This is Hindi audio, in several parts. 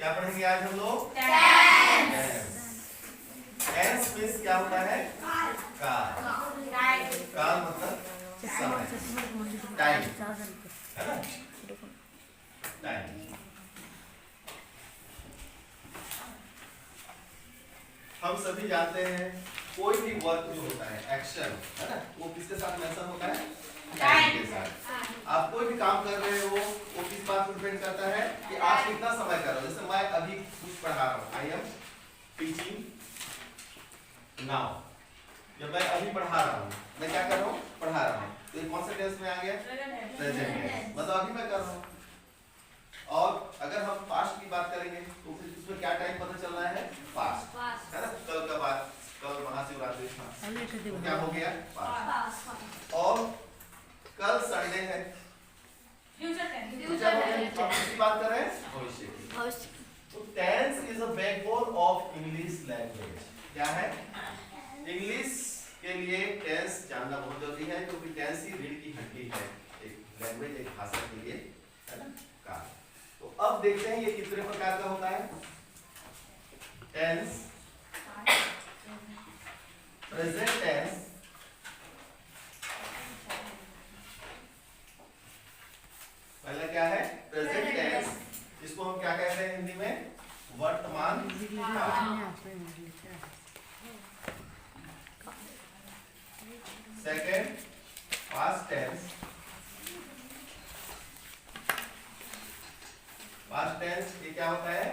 क्या पढ़ेंगे आज हम लोग? टेंस मींस क्या होता है? काल। काल मतलब समय, टाइम, है ना? टाइम। हम सभी जानते हैं कोई भी वर्क जो होता है, एक्शन, है ना, वो किसके साथ मेंशन होता है? टाइम के साथ। आप कोई भी काम कर रहे हो वो किस बात पर डिपेंड करता है कि आप कितना समय कर रहे हो। जैसे मैं अभी कुछ पढ़ा रहा हूँ, आई एम टीचिंग नाउ। जब मैं अभी पढ़ा रहा हूँ, मैं क्या कर रहा हूँ? पढ़ा रहा हूँ। तो ये कौन सा टेंस में आ गया? प्रेजेंट टेंस, मतलब अभी मैं कर रहा हूँ। और अगर हम पास्ट की बात करेंगे तो फिर इसमें क्या टाइम पता चल रहा है? पास्ट, है ना? कल का बात, कल महाशिवरात्रि था, तो क्या हो गया? पास्ट। और कल संडे है, फ्यूचर की बात कर रहे हैं, भविष्य की। तो tense is a backbone of English language. क्या है? इंग्लिश के लिए टेंस जानना बहुत जरूरी है, क्योंकि टेंस ही रीढ़ की हड्डी है एक लैंग्वेज, एक भाषा के लिए, है ना? का। तो अब देखते हैं ये कितने प्रकार का होता है टेंस। प्रेजेंट टेंस, पहला क्या है? Present tense. इसको हम क्या कहते हैं हिंदी में? वर्तमान काल। Second, past tense. Past tense ये क्या होता है?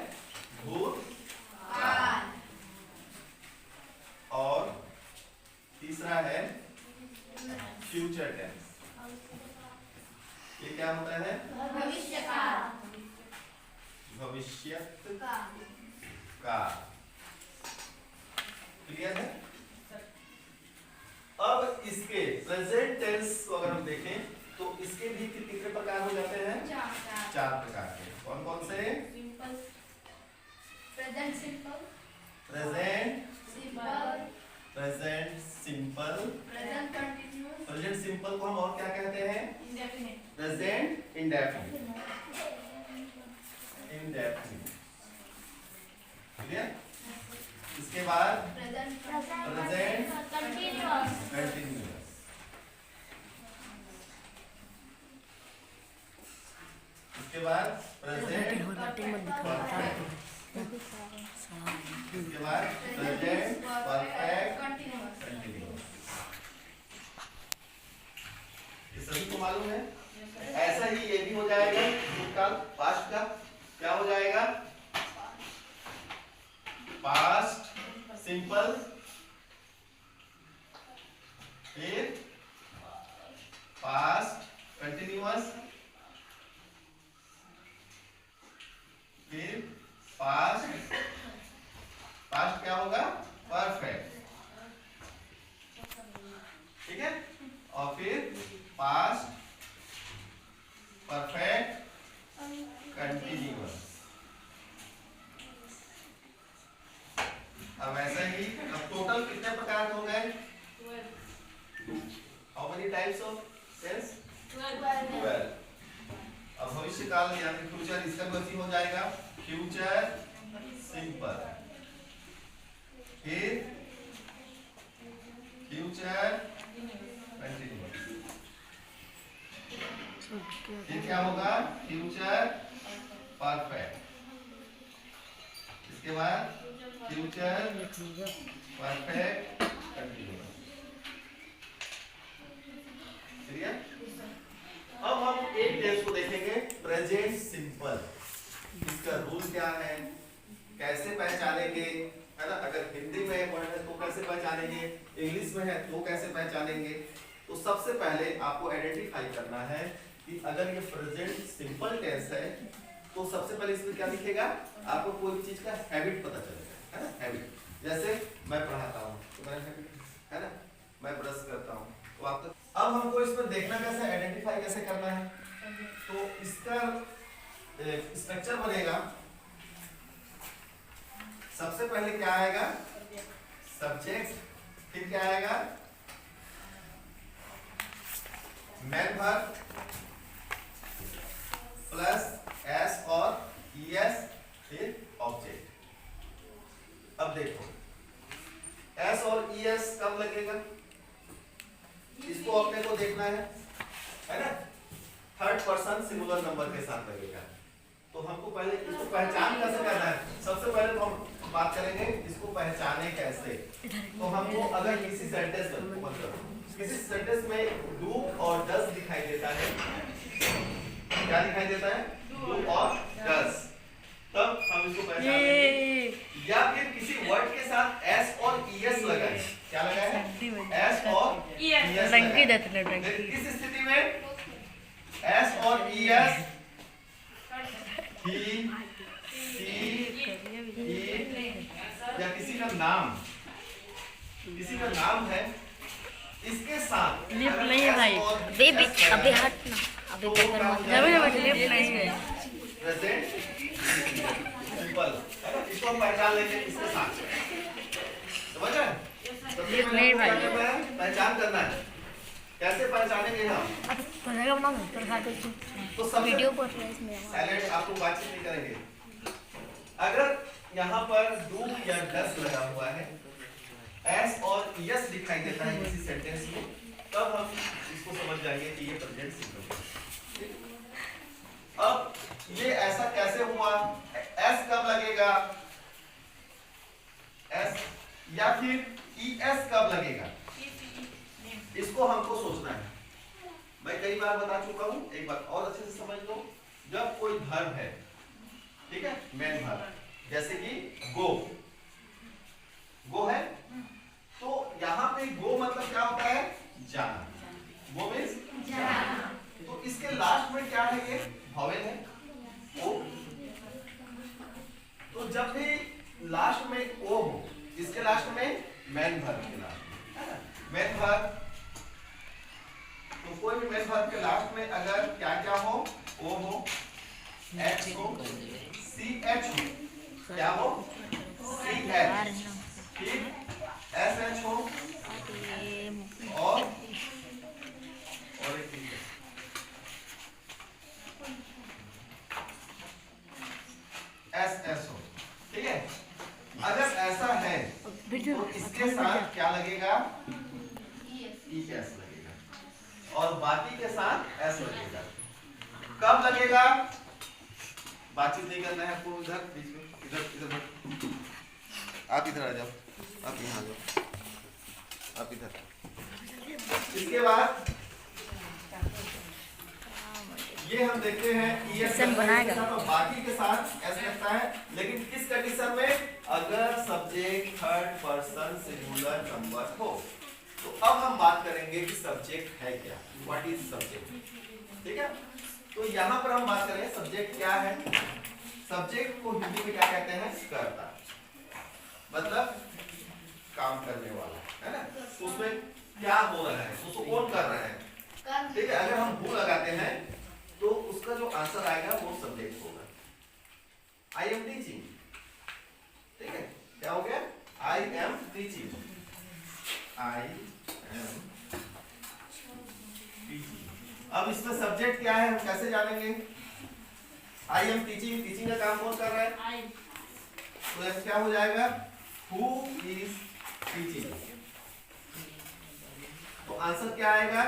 भूतकाल। और तीसरा है फ्यूचर टेंस। ये क्या होता है? भविष्यकाल। भविष्यत काल। क्लियर है? अब इसके प्रेजेंट टेंस को अगर हम देखें तो इसके भी कितने प्रकार हो जाते हैं? चार प्रकार के। कौन कौन से? Simple, present simple, present simple, present simple, present continuous, present simple को हम और क्या कहते हैं? Indefinite, present indefinite. Indefinite, clear? इसके बाद प्रेजेंट कंटिन्यूअस। इसके बाद प्रेजेंट परफेक्ट। इसके बाद प्रेजेंट परफेक्ट कंटिन्यूअस। ये सभी को मालूम है? ऐसा ही ये भी हो जाएगा भूतकाल, पास्ट का क्या हो जाएगा? पास्ट सिंपल, फिर पास्ट कंटिन्यूअस, फिर पास्ट, पास्ट क्या होगा? परफेक्ट, ठीक है? और फिर पास्ट परफेक्ट कंटिन्यूअस। अब ऐसा ही, अब टोटल कितने प्रकार हो गए? How many types of tense? 12। अब भविष्य काल यानी फ्यूचर, इसका भी हो जाएगा फ्यूचर सिंपल, फिर फ्यूचर कंटिन्यूअस, फिर क्या होगा? फ्यूचर परफेक्ट, इसके बाद फ्यूचर परफेक्ट कंटिन्यूअस। क्लियर? अब हम एक टेंस को देखेंगे, प्रेजेंट सिंपल। इसका रूल क्या है, कैसे पहचानेंगे, है ना? अगर हिंदी में वर्ड है तो कैसे पहचानेंगे, इंग्लिश में है तो कैसे पहचानेंगे? तो सबसे पहले आपको आइडेंटिफाई करना है कि अगर ये प्रेजेंट सिंपल टेंस है तो सबसे पहले इसमें क्या दिखेगा? आपको कोई चीज का हैबिट पता चलेगा, है ना? हैबिट, जैसे मैं पढ़ाता हूँ तो मेरा हैबिट है ना, मैं ब्रश करता हूँ तो आपका। अब हमको इसमें देखना कैसे, आइडेंटिफाई कैसे करना है? तो इसका स्ट्रक्चर बनेगा, सबसे पहले क्या आएगा? सब्जेक्ट, फिर क्या आएगा? मैन वर्ब प्लस एस और ईएस, फिर लगेगा? इसको अपने को देखना है ना? थर्ड पर्सन सिंगुलर नंबर के साथ लगेगा। तो हमको पहले इसको पहचान कैसे करना है? सबसे पहले तो हम बात करेंगे इसको पहचाने कैसे। तो हमको अगर किसी सेंटेंस में मतलब किसी सेंटेंस में डू और डज दिखाई देता है, क्या दिखाई देता है? डू और डज, तब हम इसको पहचानेंगे। या फिर किसी वर्ड के साथ एस और ईएस लगाएं। क्या लगाएं? एस और ईएस लगाएं। इस स्थिति में एस और ईएस ही, सी, ही या किसी का नाम है, इसके साथ लिप नहीं है भाई, बेबी अबे हट ना, अबे बेकर मत जब लिप नहीं है प्रेजेंट सिंपल है ना? इसको हम पहचान लेंगे इसके साथ, समझ रहे हैं? लिप नहीं भाई, पहचान करना है। कैसे पहचानेंगे हम? अब पढ़ेगा बना ना कर खाते तो सब वीडियो पर इसमें साइलेंट, आपको बातचीत नहीं करेंगे। अगर यहाँ पर डू या डस लगा हुआ है, एस और यस दिखाई देता है किसी सेंटेंस में, तब हम इसको समझ जाएंगे कि ये प्रेजेंट सिंपल है। अब ये ऐसा कैसे हुआ? एस कब लगेगा? एस या फिर ईएस कब लगेगा? इसको हमको सोचना है। मैं कई बार बता चुका हूं, एक बार और अच्छे से समझ लो। जब कोई वर्ब है, ठीक है, मेन वर्ब, जैसे कि गो, गो है, तो यहां पे गो मतलब क्या होता है? जाना। गो मींस जाना। तो इसके लास्ट में क्या है? ये वॉवेल है, ओ। तो जब भी लास्ट में ओ हो, इसके लास्ट में मेन वर्ब के लास्ट, है ना? मेन वर्ब, तो कोई भी मेन वर्ब के लास्ट में अगर क्या क्या हो? ओ हो, एच हो, सी एच हो, क्या हो? सी एच, ठीक, एस एच हो, और एक चीज एस एस हो, ठीक है। अगर ऐसा है तो इसके साथ क्या लगेगा? ई एस लगेगा, और बाकी के साथ एस लगेगा। कब लगेगा? बातचीत नहीं करना है आपको, इधर बीच में, इधर आप इधर आ जाओ, आप यहाँ आ जाओ, आप इधर। इसके बाद ये हम देखते हैं ईएस बनाएगा, तो बाकी के साथ एस लगता है, लेकिन किस कंडीशन में? अगर subject third person singular number हो। तो अब हम बात करेंगे कि सब्जेक्ट है क्या, व्हाट इज सब्जेक्ट, ठीक है। तो यहाँ पर हम बात करें सब्जेक्ट क्या है। सब्जेक्ट को हिंदी में क्या कहते हैं? कर्ता, मतलब काम करने वाला, है ना? उसमें क्या हो रहा है, उसको कौन कर रहा है, ठीक है। अगर हम हु लगाते हैं तो उसका जो आंसर आएगा वो सब्जेक्ट होगा। आई एम टीचिंग, ठीक है, क्या हो गया? I am teaching, I am teaching. अब इसमें सब्जेक्ट क्या है हम कैसे जानेंगे? आई एम टीचिंग, टीचिंग का काम कौन कर रहा है? तो ये क्या हो जाएगा? Who is teaching. तो आंसर क्या आएगा?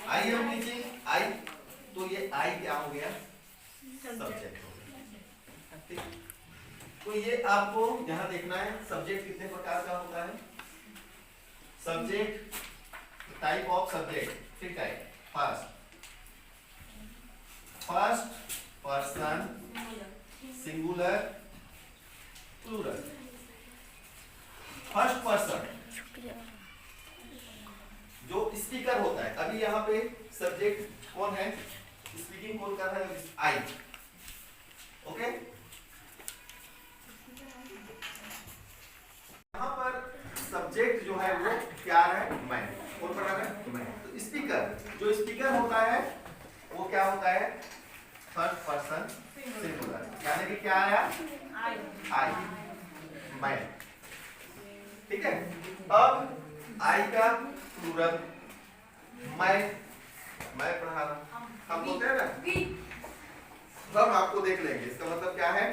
आई एम टीचिंग, आई, तो ये आई क्या हो गया? सब्जेक्ट हो गया, ठीक। तो ये आपको यहां देखना है सब्जेक्ट कितने प्रकार का होता है। सब्जेक्ट, टाइप ऑफ सब्जेक्ट, ठीक है। First person singular plural. First person जो स्पीकर होता है, अभी यहाँ पे सब्जेक्ट कौन है, स्पीकिंग कौन कर रहा है? आई, ओके। यहाँ पर सब्जेक्ट जो है वो क्या है? मैं। कौन पढ़ा रहा है? मैं। तो स्पीकर, जो स्पीकर होता है वो क्या होता है? फर्स्ट पर्सन सिंगुलर, यानी कि क्या आया? आई, मैं, ठीक है। अब आई का प्लूरल, मैं पढ़ा रहा, हम बोलते हैं ना, सब आपको देख लेंगे। इसका मतलब क्या है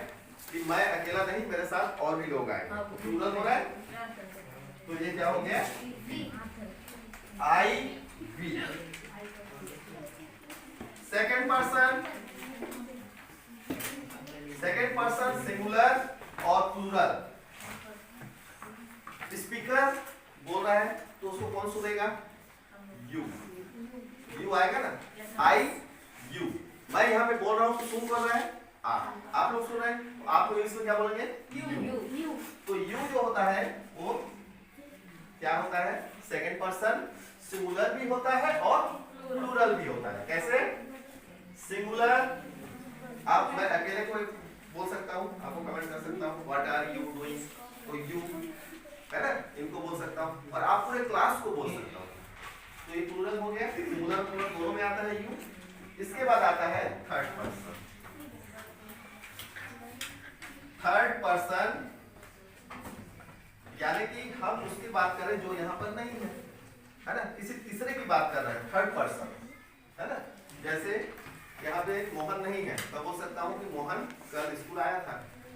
कि मैं अकेला नहीं, मेरे साथ और भी लोग आएंगे। प्लूरल हो रहा है, तो ये क्या हो गया? I we. Second person singular और प्लूरल। स्पीकर बोल रहा है तो उसको कौन सुनेगा? यू। यू आएगा ना, आई यू। मैं यहाँ पे बोल रहा हूँ तो सुन कर रहा है आप लोग सुन रहे हैं, तो आप लोग इसमें क्या बोलेंगे? यू। तो यू जो होता है वो क्या होता है? सेकेंड पर्सन सिंगुलर भी होता है और प्लूरल भी होता है। कैसे? सिंगुलर आप, मैं अकेले कोई बोल सकता हूँ, आपको कमेंट कर सकता हूँ व्हाट आर यू डूइंग, तो यू है ना, इनको बोल सकता हूँ, और आप पूरे क्लास को बोल सकता हूँ। तो ये प्लूरल हो गया, सिंगुलर प्लूरल दोनों में आता है यू। इसके बाद आता है थर्ड पर्सन। थर्ड पर्सन यानी कि हम उसकी बात करें जो यहाँ पर नहीं है ना, किसी तीसरे की बात कर रहे हैं, थर्ड पर्सन है ना। जैसे यहाँ पे मोहन नहीं है तो बोल सकता हूँ कि मोहन कल स्कूल आया था,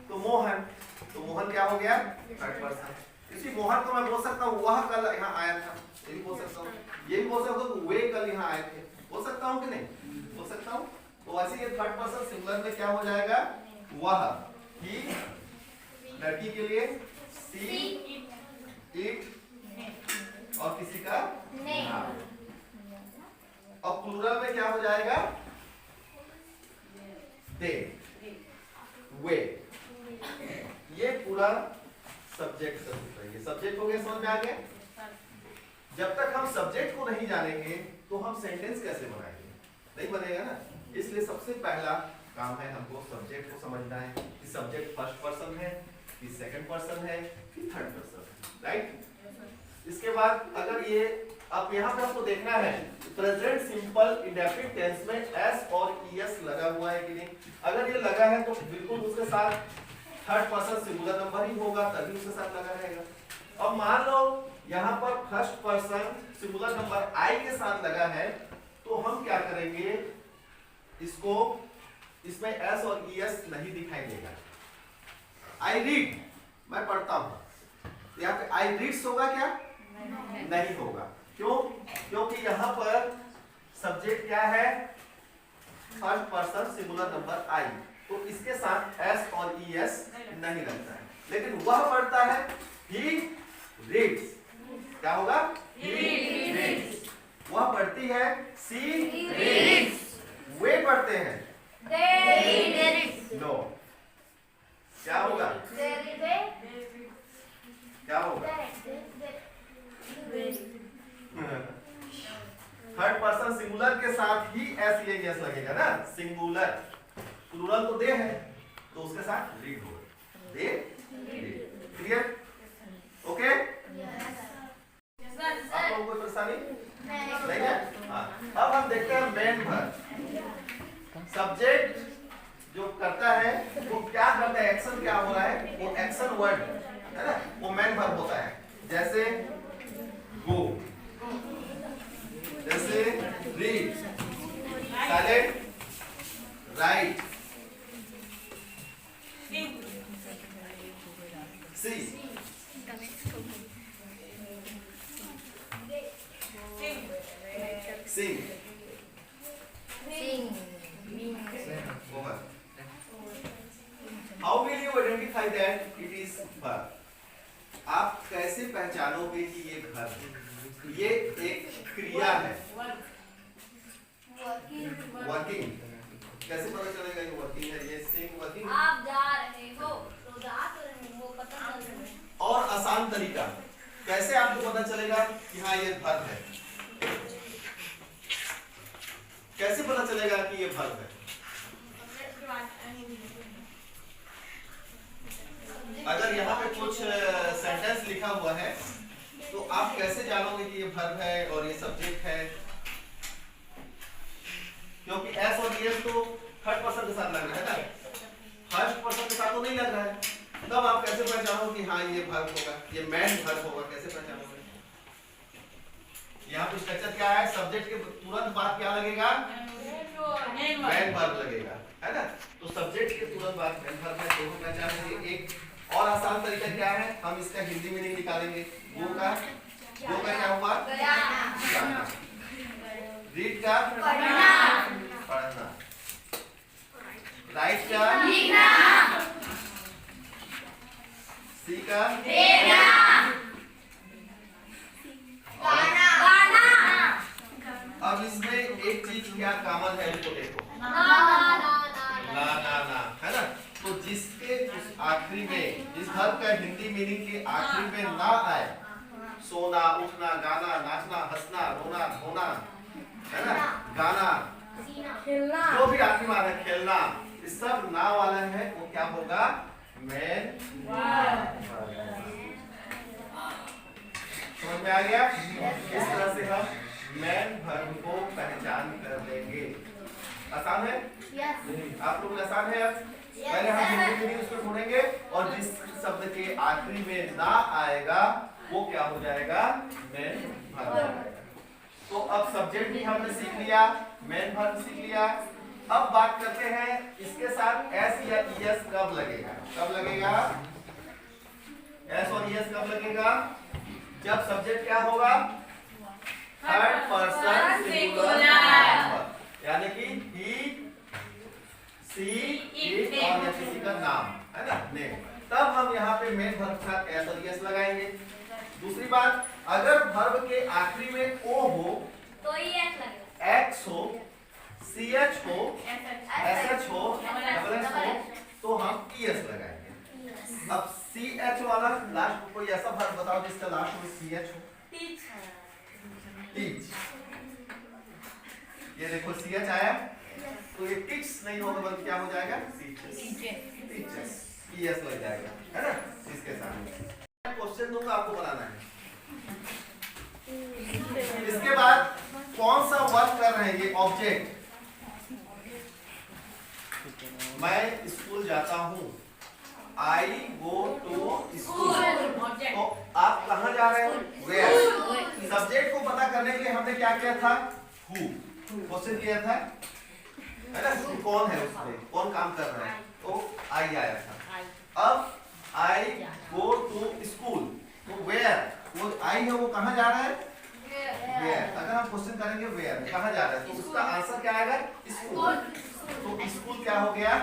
तो मोहन क्या हो गया? Third person. इसी मोहन को मैं बोल सकता हूँ वह कल यहाँ आया था, ये भी बोल सकता हूँ। ये भी बोल सकता हूँ वे कल यहाँ आए थे, बोल सकता हूँ कि नहीं? बोल सकता हूँ। तो वैसे ये थर्ड पर्सन सिंगुलर में क्या हो जाएगा? वह, ही, लड़की के लिए सी, इट, और किसी का और प्लूरल में क्या हो जाएगा? दे, वे। ये पूरा सब्जेक्ट का सूत्र है। ये सब्जेक्ट हो गया, समझ में आ गया? जब तक हम सब्जेक्ट को नहीं जानेंगे तो हम सेंटेंस कैसे बनाएंगे? नहीं बनेगा ना। इसलिए सबसे पहला काम है हमको सब्जेक्ट को समझना है कि सब्जेक्ट फर्स्ट पर्सन है, कि सेकंड पर्सन है, कि थर्ड पर्सन है, राइट? इसके बाद अगर ये अब यहाँ पे आपको देखना है प्रेजेंट सिंपल इंडेफिनिट टेंस में एस और ईएस लगा हुआ है कि नहीं। अगर ये लगा है तो बिल्कुल उसके साथ थर्ड पर्सन सिंगुलर नंबर ही होगा, तभी उसके साथ लगा रहेगा। अब मान लो यहाँ पर फर्स्ट पर्सन सिंगुलर नंबर आई के साथ लगा है, तो हम क्या करेंगे? इसको, इसमें एस और ईएस नहीं दिखाई देगा। आई रीड, मैं पढ़ता हूं, यहाँ पे आई रीड्स होगा क्या? नहीं होगा। क्यों? क्योंकि यहाँ पर सब्जेक्ट क्या है? फर्स्ट पर्सन सिंगुलर नंबर आई, तो इसके साथ एस और ईएस नहीं लगता है। लेकिन वह पढ़ता है, ही रीड्स, क्या होगा? He reads. वह पढ़ती है, सी रीड्स। वे पढ़ते हैं, नो। क्या होगा? क्या होगा? थर्ड पर्सन सिंगुलर के साथ ही एस या एस लगेगा ना, सिंगुलर। प्लूरल तो दे है, तो उसके साथ रीड होगा, दे रीड। क्लियर? ओके? आप लोगों को कोई परेशानी नहीं है? हाँ। अब हम देखते हैं मेन वर्ब। सब्जेक्ट जो करता है वो क्या करता है, एक्शन क्या हो रहा है, वो एक्शन वर्ड है ना, वो मेन वर्ब होता है। जैसे गो, जैसे read, silent, write, see, sing, how will you identify that it is verb? आप कैसे पहचानोगे कि ये वर्ब है? ये एक क्रिया है, वर्किंग। कैसे पता चलेगा ये वर्किंग है? ये सिंग वर्किंग। आप जा रहे हो तो जा तो रहे हो, पता चल रहा है। और आसान तरीका कैसे आपको पता चलेगा कि हाँ ये वर्ब है? कैसे पता चलेगा कि ये वर्ब है? अगर यहाँ पे कुछ सेंटेंस लिखा हुआ है तो आप कैसे जानोगे कि ये वर्ब है और ये सब्जेक्ट है? क्योंकि एस और ईएस तो थर्ड पर्सन के साथ लग रहा है ना, फर्स्ट पर्सन के साथ तो नहीं लग रहा है। तब आप कैसे पहचानोगे कि हाँ ये वर्ब होगा, ये मेन वर्ब होगा? कैसे पहचानोगे? यहाँ पे स्ट्रक्चर क्या है? सब्जेक्ट के तुरंत बाद क्या लगेगा? मेन वर्ब लगेगा, है ना। तो सब्जेक्ट के तुरंत बाद मेन वर्ब है, दोनों पहचानेंगे। एक और आसान तरीका क्या है, हम इसका हिंदी मीनिंग निकालेंगे। गो का क्या हुआ? गाना। रीड का पढ़ना। राइट का लिखना। सी का देखना। अब इसमें एक चीज क्या कॉमन है, इसको देखो, ना है ना। तो जिसके उस आखिरी में, जिस वर्ब का हिंदी मीनिंग के आखिरी में ना आए, सोना, उठना, गाना, नाचना, हंसना, रोना, धोना, है ना, गाना, खेलना, जो भी आखिरी में आ रहा है, खेलना, इस सब ना वाला है, वो क्या होगा? Main verb. समझ में आ गया? इस तरह से हम मेन वर्ब को पहचान कर लेंगे। आसान है? आप लोग आसान है? अब पहले हम हिंदी मीनिंग उसको ढूंढेंगे और जिस शब्द के आखिरी में ना आएगा वो क्या हो जाएगा? मेन वर्ब हो जाएगा। तो अब सब्जेक्ट भी हमने सीख लिया, मेन वर्ब सीख लिया। अब बात करते हैं इसके साथ एस या ईएस कब लगेगा? कब लगेगा एस और ईएस? कब लगेगा? जब सब्जेक्ट क्या होगा? थर्ड पर्सन सिंगुलर, यानी कि ही, सी, इट और या किसी का नाम, है ना, नेम। तब हम यहाँ पे मेन वर्ब के साथ एस और ईएस लगाएंगे। दूसरी बात, अगर वर्ब के आखिरी में ओ हो तो एस लगेगा, एक्स हो, सीएच हो, एसएच हो, डबल एस हो, तो हम ईएस लगाएंगे। अब सीएच वाला लास्ट, कोई ऐसा वर्ब बताओ जिसका लास्ट में सीएच हो? टीच। ये देखो सीएच आया, तो ये टीच नहीं होगा बल्कि क्या हो जाएगा? टीचर्स। ईएस लग जाएगा, है ना। इसके साथ क्वेश्चन दूंगा, आपको बनाना है। इसके बाद कौन सा वर्क कर रहे हैं ये ऑब्जेक्ट? मैं स्कूल जाता हूँ, आई गो टू स्कूल। तो आप कहाँ जा रहे हैं? वेयर। सब्जेक्ट को पता करने के लिए हमने क्या किया था? हु क्वेश्चन किया था, है ना, कौन है उसमें, कौन काम कर रहा है, तो आई आया था। अब आई गो टू स्कूल, तो वेयर, वो आई है वो कहाँ जा रहा है? वेयर। अगर हम क्वेश्चन करेंगे वेयर, कहाँ जा रहा है, तो उसका आंसर क्या आएगा? स्कूल। तो स्कूल क्या हो गया?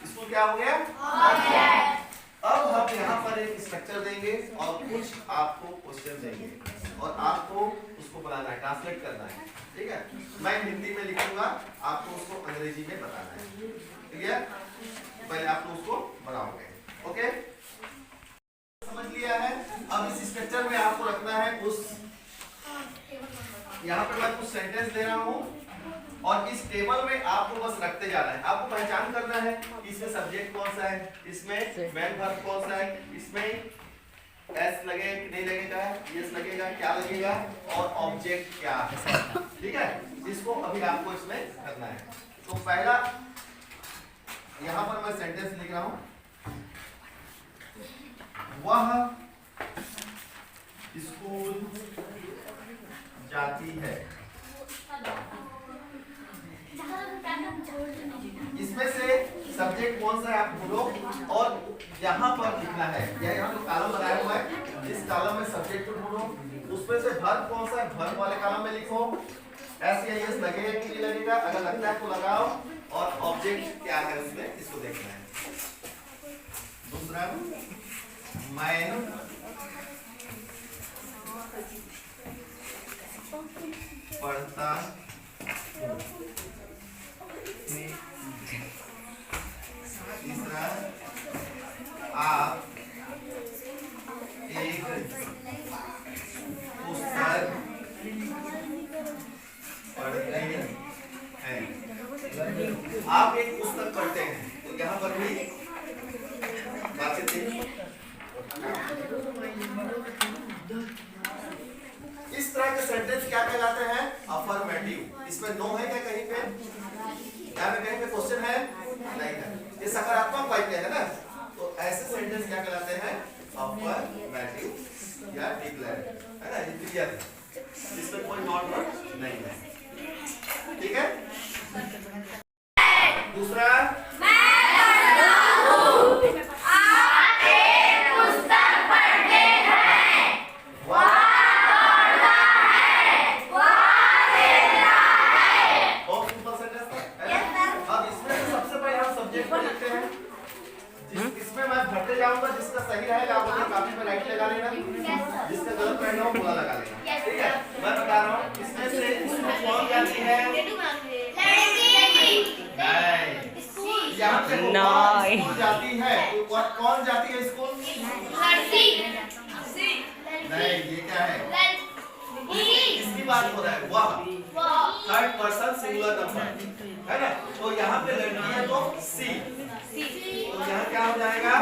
स्कूल क्या हो गया? अब हम यहाँ पर एक स्ट्रक्चर देंगे और कुछ आपको क्वेश्चन देंगे और आपको उसको बनाना है, ट्रांसलेट करना है, ठीक है। मैं हिंदी में लिखूंगा, आपको उसको अंग्रेजी में बताना है, ठीक है। पहले आप लोग उसको बनाओगे, ओके। समझ लिया है? अब इस स्ट्रक्चर में आपको रखना है उस, यहाँ पे मैं कुछ सेंटेंस दे रहा हूँ और इस टेबल में आपको बस रखते जाना है। आपको पहचान करना है कि इसमें सब्जेक्ट कौन सा है, इसमें मेन वर्ब कौन सा है, इसमें एस लगेगा कि नहीं लगेगा, यस लगेगा, क्या लगेगा, और ऑब्जेक्ट क्या है, ठीक है। इसको अभी आपको इसमें करना है। तो पहला यहाँ पर मैं सेंटेंस लिख रहा हूँ, वह स्कूल जाती है। इसमें से सब्जेक्ट कौन सा है आप बोलो और यहाँ पर लिखना है, या यहाँ जो कॉलम बनाया हुआ है इस कॉलम में सब्जेक्ट को ढूंढो, उसमें से वर्ब कौन सा है वर्ब वाले कॉलम में लिखो, एस या एस लगेगा कि नहीं लगेगा, अगर लगता है तो लगाओ, और ऑब्जेक्ट क्या है उसमें इसको देखना है। दूसरा, मैं पढ़ता हूँ। तीसरा, आप एक पुस्तक पढ़ते हैं। आप एक पुस्तक पढ़ते हैं, तो यहाँ पर भी बातें थी। इस तरह के सेंटेंस क्या कहलाते हैं? अफर्मेटिव। इसमें नो है क्या कहीं पे? यहाँ पे कहीं पे क्वेश्चन है? नहीं है। ये सकारात्मक वाक्य है ना, तो ऐसे सेंटेंस क्या कहलाते हैं? अफर्मेटिव या डिक्लेयर, है ना, ये क्लियर है, इसमें कोई नॉट वर्ड नहीं है, ठीक है। दूसरा, मैं देखो देखते हैं इसमें मैं भरते जाऊंगा, जिसका सही रहेगा आप अपनी कॉपी पे राइट लगा लेना, जिसका गलत रहेगा वो पूरा लगा लेना, ठीक है। मैं बता रहा हूँ इसमें से इसमें कौन जाती है, यहाँ पे स्कूल जाती है, तो कौन जाती है स्कूल, नहीं ये क्या है, इसकी बात हो रहा है, वह थर्ड पर्सन सिंगुलर नंबर है ना, तो यहाँ पे लड़की है तो सी, तो यहाँ क्या हो जाएगा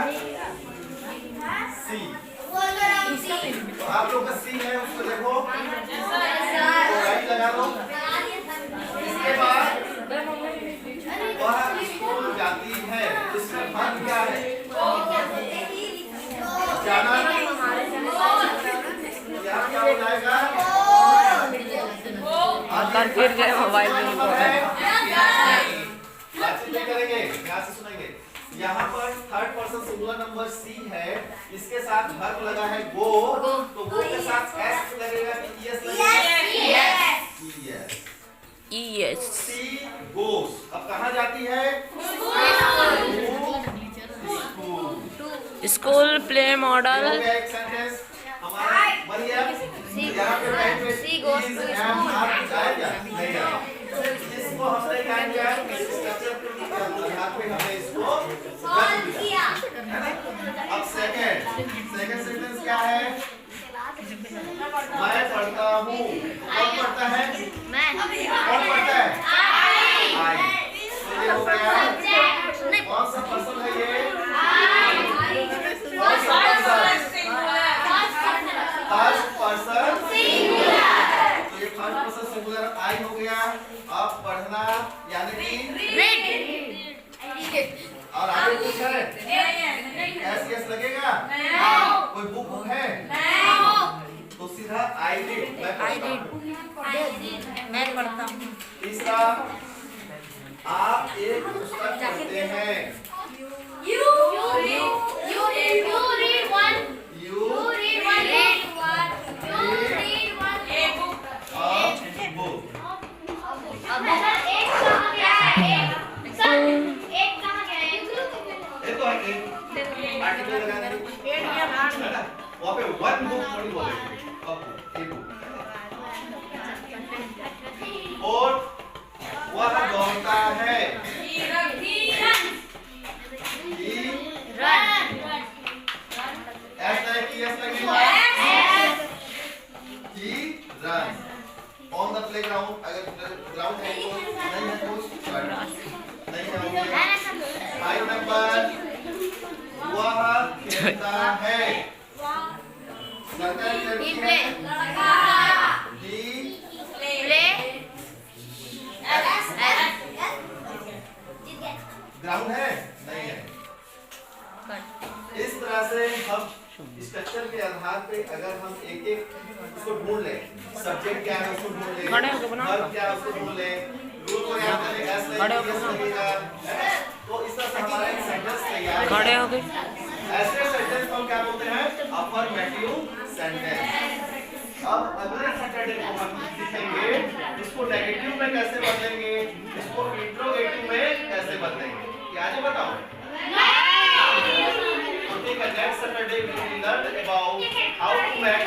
सी, तो आप लोग का सी है उसको देखो तो राइट लगा दो। इसके बाद वह स्कूल जाती है, इसमें फर्क क्या है, जाना, यहाँ क्या हो जाएगा, गिर गए मोबाइल में बातचीत करेंगे, ध्यान से सुनेंगे। यहाँ पर third person singular number she है, इसके साथ वर्ब लगा है गो, तो गो के साथ एस लगेगा कि ईएस लगेगा, यस सी गोस, अब कहाँ जाती है, स्कूल प्ले मॉडल। एक सेंटेंस हमारा बन गया, यहाँ पे राइट में सी गोस टू स्कूल आएगा नहीं आएगा, इसको हमने क्या किया, इस स्ट्रक्चर के आधार पे हमने इसको बन किया, है ना। अब सेकंड सेंटेंस क्या है, मैं पढ़ता हूँ, कौन पढ़ता है, कौन पढ़ता है, आई, तो ये हो गया, कौन सा पर्सन है ये, फर्स्ट पर्सन सिंगुलर, तो ये फर्स्ट पर्सन सिंगुलर आई हो गया। अब पढ़ना यानी कि और आगे कुछ है, एस यस लगेगा, कोई बुक है, तो सीधा आई डिड, मैं पढ़ता हूँ। तीसरा आप एक पुस्तक पढ़ते हैं, आर्टिकल लगा देंगे, है ना, वहाँ पे वन बुक थोड़ी बोलेंगे, एक बुक, और वह दौड़ता है, ऑन द प्लेग्राउंड, अगर ग्राउंड है तो नहीं है कुछ नहीं है। 5 नंबर वह खेलता है, ग्राउंड है नहीं है। इस तरह से हम स्ट्रक्चर के आधार पे अगर हम एक एक इसको ढूंढ लें, सब्जेक्ट क्या है उसको ढूंढ लें, वर्ब क्या है उसको ढूंढ लें, रूल को याद करें, एस लगेगा, तो इस तरह से हमारा एक सेंटेंस तैयार खड़े हो गए। ऐसे सेंटेंस को क्या बोलते हैं, अफर्मेटिव सेंटेंस। अब अगले सैटरडे को हम सीखेंगे इसको नेगेटिव में कैसे बदलेंगे, इसको इंट्रोगेटिव में कैसे बदलेंगे, क्या है बताओ। Next Saturday we will learn about how to make